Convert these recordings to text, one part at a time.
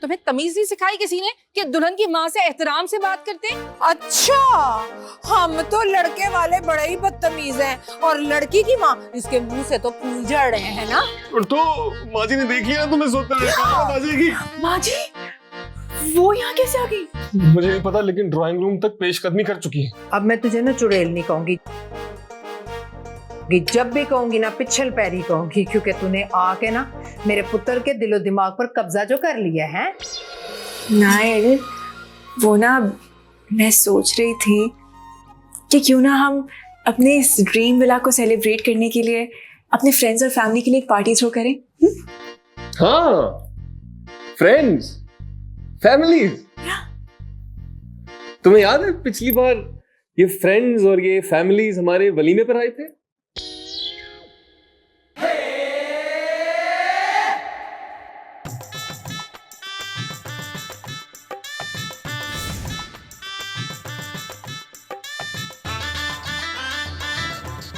तुम्हें तमीज नहीं सिखाई किसी ने कि दुल्हन की माँ से एहतराम से बात करते? अच्छा, हम तो लड़के वाले बड़े ही बदतमीज हैं और लड़की की माँ, इसके मुंह से तो फूल झड़ रहे हैं ना। तो माँ जी ने देख लिया तो मैं सोचता आ जाएगी। माँ जी वो यहाँ कैसे आ गई? मुझे नहीं पता, लेकिन ड्राइंग रूम तक पेशकदमी कर चुकी है। अब मैं तुझे ना चुड़ैल नहीं कहूंगी, जब भी कहूंगी ना पिछल पैरी कहूंगी, क्योंकि तूने आके ना मेरे पुत्र के दिलो दिमाग पर कब्जा जो कर लिया है। नाइल, वो ना मैं सोच रही थी कि क्यों ना हम अपने इस ड्रीम विला को सेलिब्रेट करने के लिए अपने फ्रेंड्स और फैमिली के लिए एक पार्टी थ्रो करें। हाँ, फ्रेंड्स, फैमिलीज। तुम्हें याद है पिछली बार ये फ्रेंड्स और ये फैमिलीज हमारे वलीमे पर आए थे?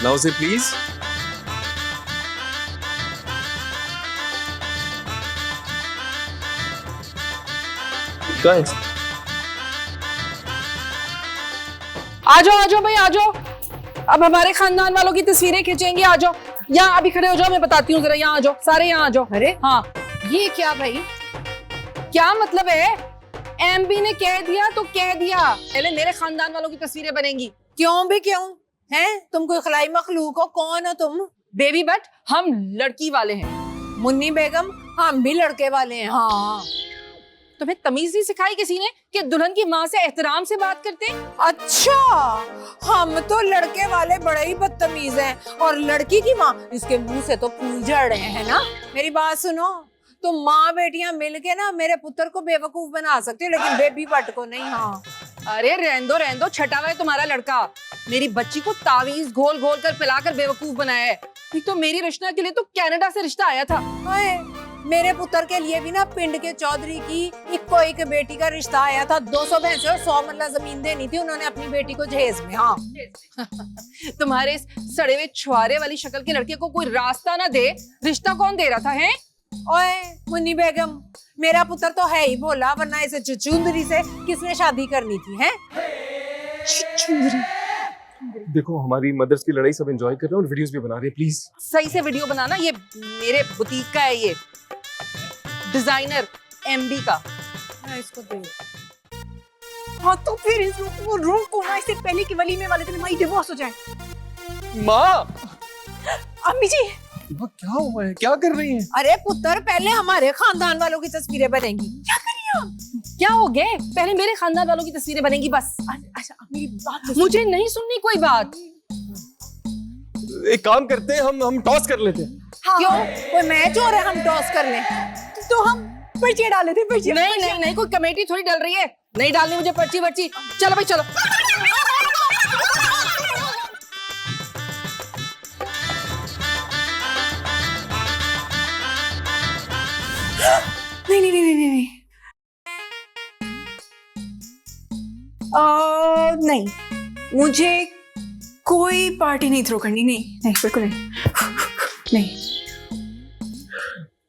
Now say please. Guys. आ जाओ भाई, आ जाओ। अब हमारे खानदान वालों की तस्वीरें खींचेंगे, आ जाओ। यहाँ अभी खड़े हो जाओ, मैं बताती हूँ जरा। यहाँ आ जाओ, सारे यहाँ आ जाओ। अरे हाँ, ये क्या भाई? क्या मतलब है? एमपी ने कह दिया तो कह दिया, पहले मेरे खानदान वालों की तस्वीरें बनेंगी। क्यों भी क्यों हैं? तुम कोई खलाई मखलूक हो? कौन हो तुम? बेबी बट हम लड़की वाले हैं। मुन्नी बेगम, हम भी लड़के वाले हैं। हाँ, तुम्हें तमीज नहीं सिखाई किसी ने कि दुल्हन की माँ से एहतराम से बात करते? अच्छा, हम तो लड़के वाले बड़े ही बदतमीज हैं और लड़की की माँ, इसके मुंह से तो फूल झड़ रहे हैं ना। मेरी बात सुनो, तुम माँ बेटियां मिलके ना मेरे पुत्र को बेवकूफ बना सकते हो, लेकिन बेबी बट को नहीं। हाँ, अरे रहने दो, छटा हुआ है तुम्हारा लड़का। मेरी बच्ची को तावीज घोल घोल कर पिलाकर बेवकूफ बनाया है। एक तो मेरी रचना के लिए तो कनाडा से रिश्ता आया था। मेरे पुत्र के लिए भी ना पिंड के चौधरी की इक्को एक बेटी का रिश्ता आया था। 200 भैंसे और 100 मरला जमीन देनी थी उन्होंने अपनी बेटी को जहेज में। हाँ तुम्हारे इस सड़े हुए छुआरे वाली शक्ल के लड़के को कोई रास्ता ना दे, रिश्ता कौन दे रहा था? है ओए मुन्नी बेगम, मेरा पुत्र तो है ही भोला, वरना इसे चुचुंदरी से किसने शादी करनी थी? है देखो, हमारी मदर्स की लड़ाई सब एंजॉय कर रहे हैं और वीडियोस भी बना रहे हैं। प्लीज सही से वीडियो बनाना। ये मेरे बुटीक का है, ये डिजाइनर एमबी का। इसको दे। हाँ तो फिर इसको रोको ना, इससे पहले कि वलीमे वाले दिन हमारी डिवोर्स हो जाए। माँ, अम्मी जी क्या हुआ है? क्या कर रही हैं? अरे पुत्र, पहले हमारे खानदान वालों की तस्वीरें बनेंगी। क्या हो गए? पहले मेरे खानदान वालों की तस्वीरें बनेंगी बस। अच्छा मेरी बात मुझे नहीं सुननी कोई बात। एक काम करते हैं, हम टॉस कर लेते हैं। हाँ, क्यों? कोई मैच हो रहा है? हम टॉस कर लें। तो हम पर्ची डाले थे। पर्ची नहीं, कोई कमेटी थोड़ी डल रही है। नहीं डालनी मुझे पर्ची वर्ची। चलो भाई चलो। नहीं नहीं, मुझे कोई पार्टी नहीं थ्रो करनी। नहीं बिल्कुल नहीं।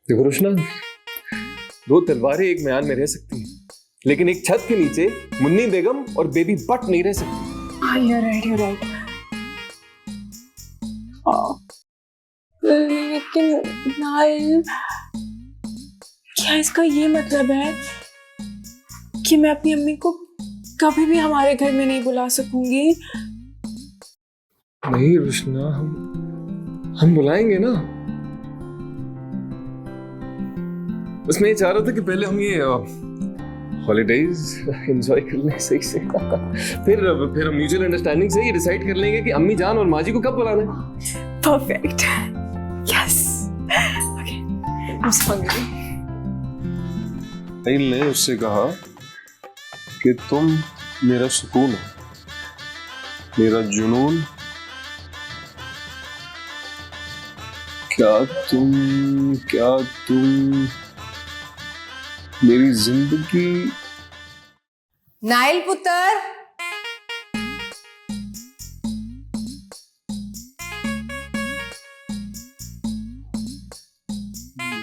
देखो रोशना, दो तलवारें एक म्यान में रह सकती हैं, लेकिन एक छत के नीचे मुन्नी बेगम और बेबी बट नहीं रह सकती। You're right. लेकिन नाइल, क्या इसका ये मतलब है कि मैं अपनी अम्मी को कभी भी हमारे घर में नहीं बुला सकूंगी? नहीं रोशना, हम बुलाएंगे ना। बस मैं ये चाह रहा था कि पहले हम ये हॉलीडेज एंजॉय कर लें सही से। फिर हम म्यूचुअल अंडरस्टैंडिंग से ये डिसाइड कर लेंगे कि अम्मी जान और माँ जी को कब बुलाना है। Perfect, yes. Okay, I'm so hungry. Nile ने उससे कहा कि तुम मेरा सुकून हो, मेरा जुनून। क्या तुम मेरी जिंदगी। नाइल पुत्र,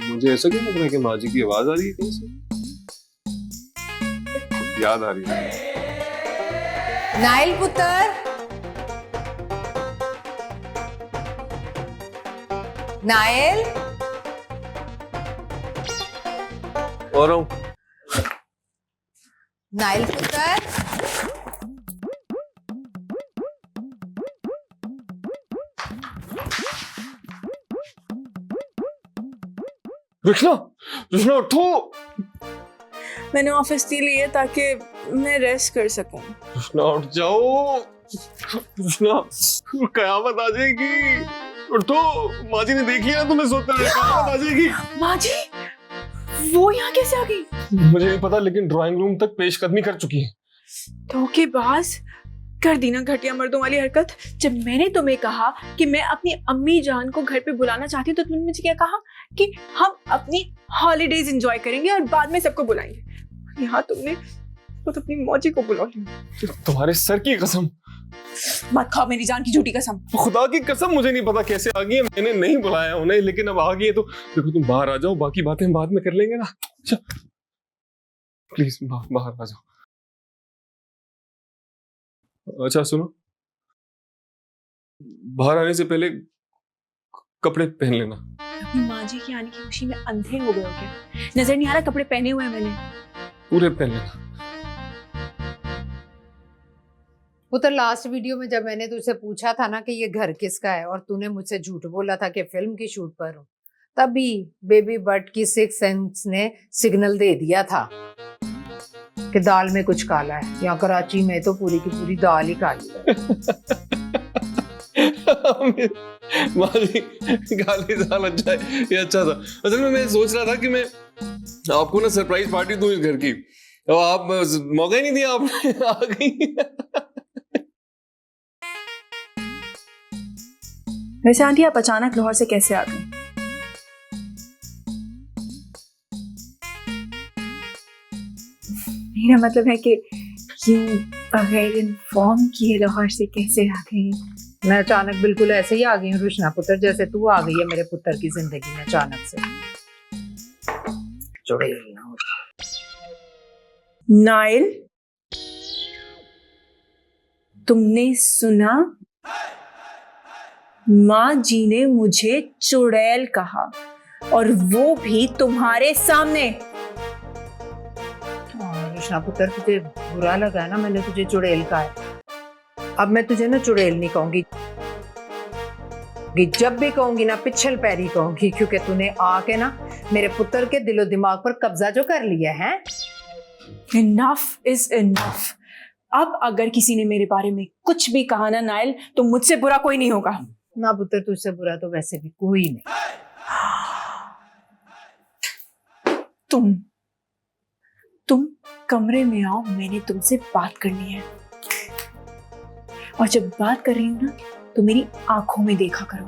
मुझे ऐसा क्यों लग रहा है कि माँ जी की आवाज आ रही है कहीं से? याद आ रही है। नाइल पुत्र, नाइल, और हूँ। नाइल पुत्र, कृष्णा, कृष्णा उठो। मैंने ऑफिस टी ली है ताकि मैं रेस्ट कर सकूं। कृष्णा उठ जाओ। कृष्णा, कयामत आ जाएगी। उठो, माँ जी ने देख लिया तुम्हें सोते हुए, कयामत आ जाएगी। माँ जी, वो यहाँ कैसे आ गई? मुझे नहीं पता, लेकिन ड्राइंग रूम तक पेशकदमी कर चुकी है। धोखेबाज, कर दी ना घटिया मर्दों वाली हरकत। जब मैंने तुम्हें कहा कि मैं अपनी अम्मी जान को घर पे बुलाना चाहती हूँ तो तुमने मुझे क्या कहा कि हम अपनी हॉलीडेज एंजॉय करेंगे और बाद में सबको बुलाएंगे। यहाँ तुमने खुद अपनी मौजी को बुला लिया। तुम्हारे सर की कसम। मत खाओ मेरी जान की झूठी कसम। खुदा की कसम, मुझे नहीं पता कैसे आ गई है, मैंने नहीं बुलाया उन्हें, लेकिन अब आ गई है तो देखो, तुम बाहर आ जाओ, बाकी बातें बाद में कर लेंगे ना। प्लीज बाहर आ जाओ। अच्छा सुनो, बाहर आने से पहले कपड़े पहन लेना। अपनी माँ जी के आने की खुशी में अंधे हो गए हो क्या? नजर नहीं आ रहा कपड़े पहने हुए हैं मैंने? पूरे पहन लेना। पुत्र, लास्ट वीडियो में जब मैंने तुझसे पूछा था ना कि ये घर किसका है और तूने मुझसे झूठ बोला था कि फिल्म की शूट पर हूँ, तभी बेबी बट की सिक्स सेंस ने सिग्नल दे दिया था कि दाल में कुछ काला है। यहाँ कराची में तो पूरी की पूरी दाल ही काली है। माँ जी, गाली दाल अच्छा है, ये अच्छा था। असल में मैं सोच रहा था कि मैं आपको ना सरप्राइज पार्टी दूं इस घर की, तो आप मौका ही नहीं दिया, आपने आ गई। वैसे आंटी, आप अचानक लाहौर से कैसे आ गई? मेरा मतलब है कि यूं बगैर इन्फॉर्म किए लाहौर से कैसे आ गई? मैं अचानक बिल्कुल ऐसे ही आ गई हूँ रुशना पुत्र, जैसे तू आ गई है मेरे पुत्र की जिंदगी में अचानक से। चुड़ैल ना हो। नाइल, तुमने सुना? माँ जी ने मुझे चुड़ैल कहा, और वो भी तुम्हारे सामने। रुशना पुत्र, तुझे बुरा लगा है ना मैंने तुझे चुड़ैल कहा है? अब मैं तुझे ना चुड़ैल नहीं कहूंगी, जब भी कहूंगी ना पिछल पैरी कहूंगी, क्योंकि तूने आके ना मेरे पुत्र के दिलो दिमाग पर कब्जा जो कर लिया है। Enough is enough. अब अगर किसी ने मेरे बारे में कुछ भी कहा ना नाइल, तो मुझसे बुरा कोई नहीं होगा। ना पुत्र, तुझसे बुरा तो वैसे भी कोई नहीं। तुम कमरे में आओ, मैंने तुमसे बात करनी है। और जब बात कर रही हूं ना, तो मेरी आंखों में देखा करो।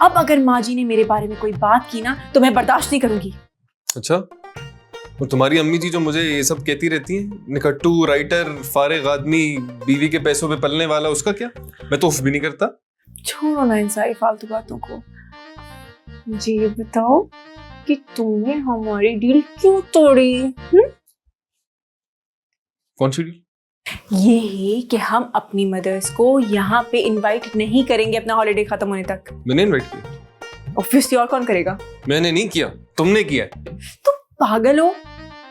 अब अगर माँ जी ने मेरे बारे में कोई बात की ना, तो मैं बर्दाश्त नहीं करूंगी। अच्छा, और तुम्हारी अम्मी जी जो मुझे ये सब कहती रहती है, निकट्टू, राइटर, फारिग आदमी, बीवी के पैसों पे पलने वाला, उसका क्या? मैं तो उफ भी नहीं करता। छोड़ो ना इन सारी फालतू बातों को। मुझे ये बताओ कि तुमने हमारी डील क्यों तोड़ी? कौन सी डील? ये है कि हम अपनी मदर्स को यहाँ पे इनवाइट नहीं करेंगे अपना हॉलिडे खत्म होने तक। मैंने इनवाइट किया। ऑब्वियसली, और कौन करेगा? मैंने नहीं किया, तुमने किया। तुम पागल हो?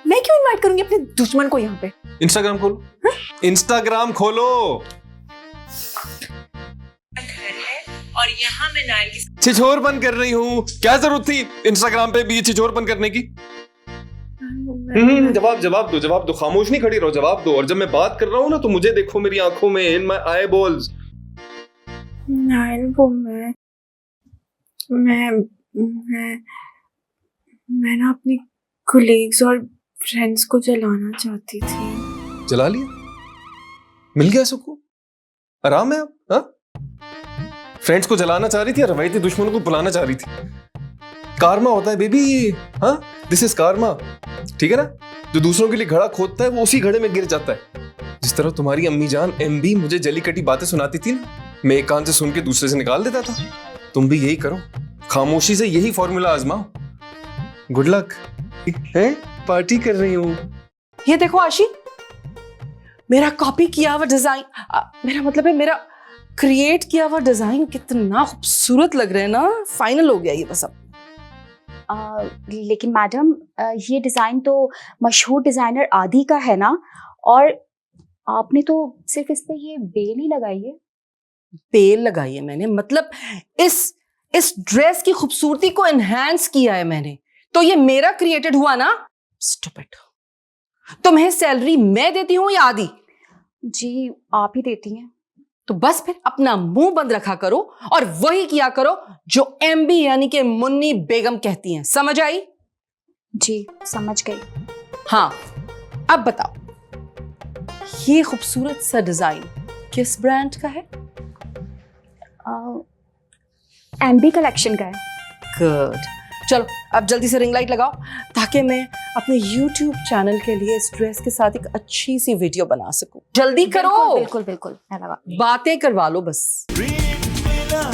मैं क्यों इनवाइट करूंगी अपने दुश्मन को यहाँ पे? इंस्टाग्राम खोलो। इंस्टाग्राम खोलो। और यहाँ मैं नाइल की छिछोरपन कर रही हूँ, क्या जरूरत थी इंस्टाग्राम पे भी छिछोरपन करने की? जवाब दो, खामोश नहीं खड़ी रहो, जवाब दो। और जब मैं बात कर रहा हूँ ना, तो मुझे देखो मेरी आंखों में, in my I balls. Nile, वो मैं ना अपने कोलीग्स और फ्रेंड्स को जलाना चाहती थी। जला लिया? मिल गया सुकून, आराम है अब? हाँ, फ्रेंड्स को जलाना चाह रही थी, रवायती दुश्मनों को बुलाना चाह रही थी। कार्मा होता है बेबी, हाँ, दिस इज कार्मा, ठीक है ना? जो दूसरों के लिए घड़ा खोदता है, वो उसी घड़े में गिर जाता है। जिस तरह तुम्हारी अम्मी जान एमबी मुझे जली कटी बातें सुनाती थी ना, मैं एक कान से सुन के दूसरे से निकाल देता था। तुम भी यही करो, खामोशी से यही फॉर्मूला आजमाओ। Good luck. है, पार्टी कर रही हूँ। ये देखो आशी, मेरा कॉपी किया हुआ डिजाइन, मेरा मतलब है मेरा क्रिएट किया हुआ डिजाइन कितना खूबसूरत लग रहा है ना। फाइनल हो गया ये बस अब। लेकिन मैडम ये डिजाइन तो मशहूर डिजाइनर आदि का है ना, और आपने तो सिर्फ इस पे ये बेल ही लगाई है। बेल लगाई है मैंने, मतलब इस ड्रेस की खूबसूरती को एनहांस किया है मैंने, तो ये मेरा क्रिएटेड हुआ ना। स्टूपिड। तुम्हें सैलरी मैं देती हूँ या आदि? जी आप ही देती हैं। तो बस फिर अपना मुंह बंद रखा करो और वही किया करो जो एमबी यानी कि मुन्नी बेगम कहती हैं। समझ आई? जी समझ गई। हाँ, अब बताओ, ये खूबसूरत सा डिजाइन किस ब्रांड का है? एमबी कलेक्शन का है। गुड। चलो अब जल्दी से रिंग लाइट लगाओ ताकि मैं अपने YouTube चैनल के लिए इस ड्रेस के साथ एक अच्छी सी वीडियो बना सकूं। जल्दी करो। बिल्कुल बिल्कुल, मैं लगा। बातें करवा लो बस। प्रेम मिला